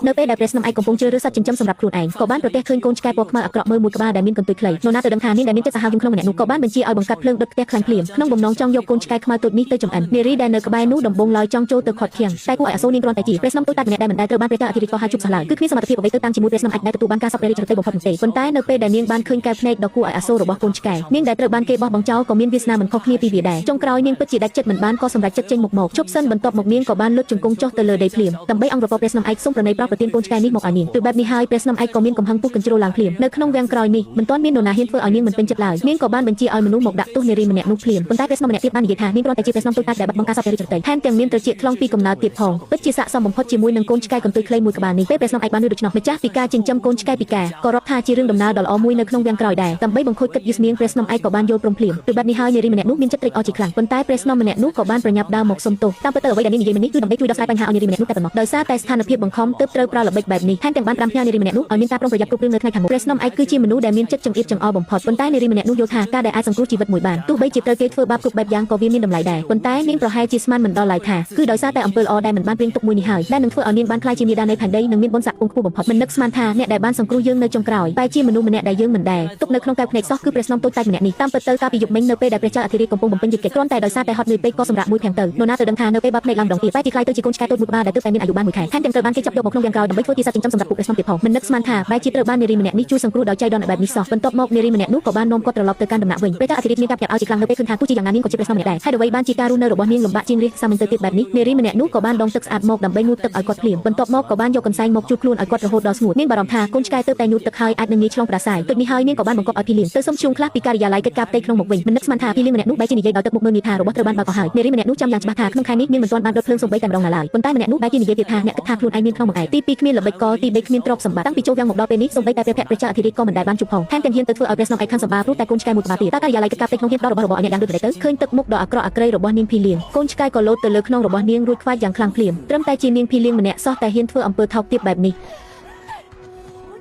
នៅពេលដែលព្រះស្នំឯកកំពុងជ្រើសរើសសត្វចិញ្ចឹមសម្រាប់ខ្លួនឯងក៏បានប្រទះឃើញកូនឆ្កែពណ៌ខ្មៅអាក្រក់មើលមួយក្បាលដែលមានកន្ទុយខ្លីនរណាទៅដឹងថានាងដែលមានចិត្តសាហាវយំក្នុងម្នាក់នោះក៏បានបញ្ជាឲ្យបង្កាត់ភ្លើងដុតផ្ទះខ្លាំងភ្លាមក្នុងបំណងចង់យកកូនឆ្កែខ្មៅតូចនេះទៅចម្អិននារីដែលនៅក្បែរនោះដំបងឡើយចង់ចូលទៅខាត់ខៀងតែគួរឲ្យអាសូរនាងគ្រាន់តែជាព្រះស្នំតូចតាចម្នាក់ដែលមិនដែលត្រូវបានព្រះចៅអធិរាជកោះហៅជប់សោះឡើយគឺគ្មានសមត្ថភាពអ្វីទៅតាមជាមួយព្រះស្នំឯកដែលទទួលបានការសពព្រះរាជរតីបំផុតនោះទេប៉ុន្តែនៅពេលដែលនាងបានឃើញកែវភ្នែកដ៏គួរឲ្យអាសូររបស់កូនឆ្កែនាងដែលត្រូវបានគេបោះបង់ចោលក៏មានវាសនាមិនខុសគ្នាពីវាដែរចុងក្រោយនាងពិតជាដាច់ចិត្តមិនបានក៏សម្រេចចិត្តចេញមកឈប់សិនបន្ទាប់មកនាងក៏បានលុតជង្គង់ចុះទៅលើដីភ្លាមដើម្បីអង្គរពព្រះស្នំឯកសូមប្រណីប្រោសប្រទានកូនឆ្កែនេះមកឲ្យនាងទើបបែបនេះហើយព្រះស្នំឯកក៏មានកំហឹងពុះកញ្ជ្រោលឡើងភ្លាមនៅក្នុងវាំងក្រោយនេះមិនទាន់មាននរណាហ៊ានធ្វើឲ្យនាងមិនពេញចិត្តឡើយនាងក៏បានបញ្ជាឲ្យមនុស្សមកដាក់ទោសនារីម្នាក់នោះភ្លាមប៉ុន្តែព្រះស្នំម្នាក់ទៀតបាននិយាយថានាងគ្រាន់តែជាព្រះស្នំតូចតាចដែលបាត់បង់ការសពព្រះរាជរតីថែមទាំងមានត្រចៀកខ្លងពីកំណើតទៀតផងពិតជាស័ក្តិសមបំផុតជាមួយនឹងកូនឆ្កែកន្ទុយខ្លីមួយក្បាលនេះពេលព្រះស្នំឯកបានឮដូច្នោះម្ចាស់ពីការចិញ្ចឹមកូនឆ្កែពីការក៏រាប់ថាជារឿងដំណើរដ៏ល្អមួយនៅក្នុងវាំងក្រោយដែរដើម្បីបង្ខូចគិតយឺសនាងព្រះស្នំឯកក៏បានយល់ព្រមភ្លាមពីបែបនេះហើយនារីម្នាក់នោះមានចិត្តត្រេកអរជាខ្លាំងប៉ុន្តែព្រះស្នំម្នាក់នោះក៏បានប្រញាប់ដើរមកសុំទោសតាមពិតទៅអ្វីដែលនាងនិយាយមកនេះគឺដើម្បីជួយដោះស្រាយបញ្ហាឲ្យនារីម្នាក់នោះតែប៉ុណ្ណោះដោយសារតែស្ថានភាពបង្ខំទើបត្រូវប្រើល្បិចបែបនេះថែមទាំងបានប្រាំផ្ញើនារីម្នាក់នោះឲ្យមានការប្រុងប្រយ័ត្នគ្រប់រឿងនៅថ្ងៃខាងមុខព្រះស្នំឯកគឺជាមនុស្សដែលមានចិត្តចង្អៀតចង្អល់បំផុតប៉ុន្តែនារីម្នាក់នោះយល់ថាការដែលអាចសង្គ្រោះជីវិតមួយបានទោះបីជាត្រូវគេធ្វើបាបគ្រប់បែបយ៉ាងក៏វាមានតម្លៃដែរប៉ុន្តែនាងប្រហែលជាស្មានមិនដល់ឡើយថាគឺដោយសារតែអំពើល្អដែលមិនបានព្រៀងទុកមួយនេះហើយដែលនឹងធ្វើឲ្យនាងបានក្លាយជាមាតានៃផែនដីនិងមានបុណ្យស័ក្តិខ្ពស់បំផុតមិននឹកស្មានថាអ្នកដែលបានសង្គ្រោះយើងនៅចុងក្រោយតែជាមនុស្សម្នាក់ដែលយើងមិនដែលទុកនៅក្នុងកែវភ្នែកសោះគឺព្រះស្នំតូចតាចម្នាក់នេះតាមពិតទៅកាលពីយប់មិញនៅពេលដែលព្រះចៅអធិរាជកំពុងបំពេញយុទ្ធកិច្ចគ្រាន់តែដោយសារតែហត់នឿយពេកក៏សម្រាប់មួយភាំងទៅនរណាទៅដឹងថានៅពេលបាត់ភ្នែកឡើងម្ដងទៀតតែជាខ្លាយទៅជាកូនឆ្កែតូចមួយក្បាលដែលទើបតែមានអាយុបានមួយខែថែមទាំងត្រូវបានគេចាប់យកមកក្នុងវាំងក្រោយដើម្បីធ្វើជាសត្វចិញ្ចឹមសម្រាប់ពួកព្រះស្នំទៀតផងមិននឹកស្មានថាបែរជាត្រូវបាននារីម្នាក់នេះជួយសង្គ្រោះដោយចៃដន្យបែបនេះសោះបន្ទាប់មកនារីម្នាក់នោះក៏បាននាំគាត់ត្រឡប់ទៅកាន់ដំណាក់វិញព្រះចៅអធិរាជមានការប្រាប់ឲ្យជាខ្លាំងនៅពេលឃើញថាទោះជាយ៉ាងណានាងក៏ជាព្រះស្នំម្នាក់ដែរហើយអ្វីបានជាការរស់នៅរបស់នាងលំបាកជាងរាជសាមញ្ញទៅទៀតបែបនេះនារីម្នាក់នោះក៏បានដងទឹកស្អាតមកដើម្បីងូតទឹកឲ្យគាត់ភ្លាមបន្ទាប់មកក៏បានយកកន្សែងមកជូតខ្លួនឲ្យគាត់រហូតដល់ស្ងួតនាងបារម្ភថាកូនឆ្កែទើបតែងូតទឹកហើយអាចនឹងងាយឆ្លងផ្ដាសាយដូចនេះហើយនាងក៏បានបង្កប់ឲ្យភីលៀងទៅសុំឈ្មោះខ្លះពីការិយាល័យកិច្ចការផ្ទៃក្នុងមកវិញមិននឹកស្មានថាភីលៀងម្នាក់នោះបែរជានិយាយដោយទឹកមុខមើលងាយថារបស់ត្រូវបានបើកក៏ហើយនារីម្នាក់នោះចាំយ៉ាងច្បាស់ថាក្នុងខែនេះនាងមិនទាន់បានដុតភ្លើងសូម្បីតែម្ដងណាឡើយប៉ុន្តែម្នាក់នោះបែរជានិយាយទៀតថាអ្នកគិតថាខ្លួនឯងមានក្នុងមួយឯទី2គ្មានល្បិចកទី3គ្មានទ្រព្យសម្បត្តិតាំងពីចូលវាំងមកដល់ពេលនេះសូម្បីតែព្រះភ័ក្រព្រះចៅអធិរាជក៏មិនដែលបានជួបផងថែមទាំងហ៊ានទៅធ្វើឲ្យព្រះស្នំឯកខឹងសម្បាព្រោះតែកូនឆ្កែមួយក្បាលទៀតតើការិយាល័យកិច្ចការផ្ទៃក្នុងហ៊ានដល់របស់អ្នកយ៉ាងដូចទៅឃើញទឹកមុខដ៏អាក្រក់អាក្រៃរបស់នាងភីលៀងកូនឆ្កែក៏លោតទៅលើខ្នងរបស់នាងរួចខ្វាយយ៉ាងខ្លាំងភ្លាមត្រឹមតែជានាងភីលៀងម្នាក់សោះតែហ៊ានធ្វើអំពើថោកទាបបែបនេះ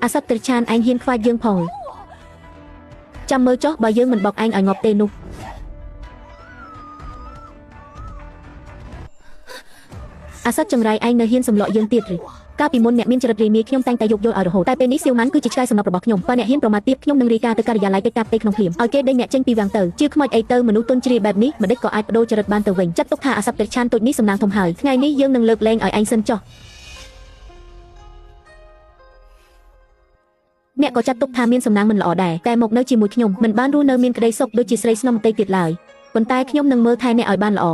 អាសត្វត្រឆានឯងហ៊ានខ្វាយយើងផងចាំមើលចុះបើយើងមិនបោកឯងឲ្យងាប់ទេនោះអាសត្វចង្រៃឯងនៅហ៊ានសម្លក់យើងទៀតឬកាលពីមុនអ្នកមានចរិតរាមាខ្ញុំតែងតែយកយល់ឲ្យរហូតតែពេលនេះសៀវម៉ាន់គឺជាឆ្កែសំណប់របស់ខ្ញុំបើអ្នកហ៊ានប្រមាថទៀតខ្ញុំនឹងរាយការណ៍ទៅការិយាល័យកិច្ចការផ្ទៃក្នុងភ្លាមឲ្យគេដេញអ្នកចេញពីវាំងទៅជឿខ្មោចអីទៅមនុស្សទុនជ្រាយបែបនេះមិនដេចក៏អាចបដូរចរិតបានទៅវិញចាត់ទុកថាអាសត្វត្រឆានតូចនេះសំណាងធំហើយថ្ងៃនេះយើងនឹងលើកលែងឲ្យឯងសិនចុះអ្នកក៏ចាត់ទុកថាមានសំណាងមិនល្អដែរតែមកនៅជាមួយខ្ញុំមិនបានរស់នៅមានក្តីសុខដូចជាស្រីស្នំបន្តិចទៀតឡើយប៉ុន្តែខ្ញុំនឹងមើលថែអ្នកឲ្យបានល្អ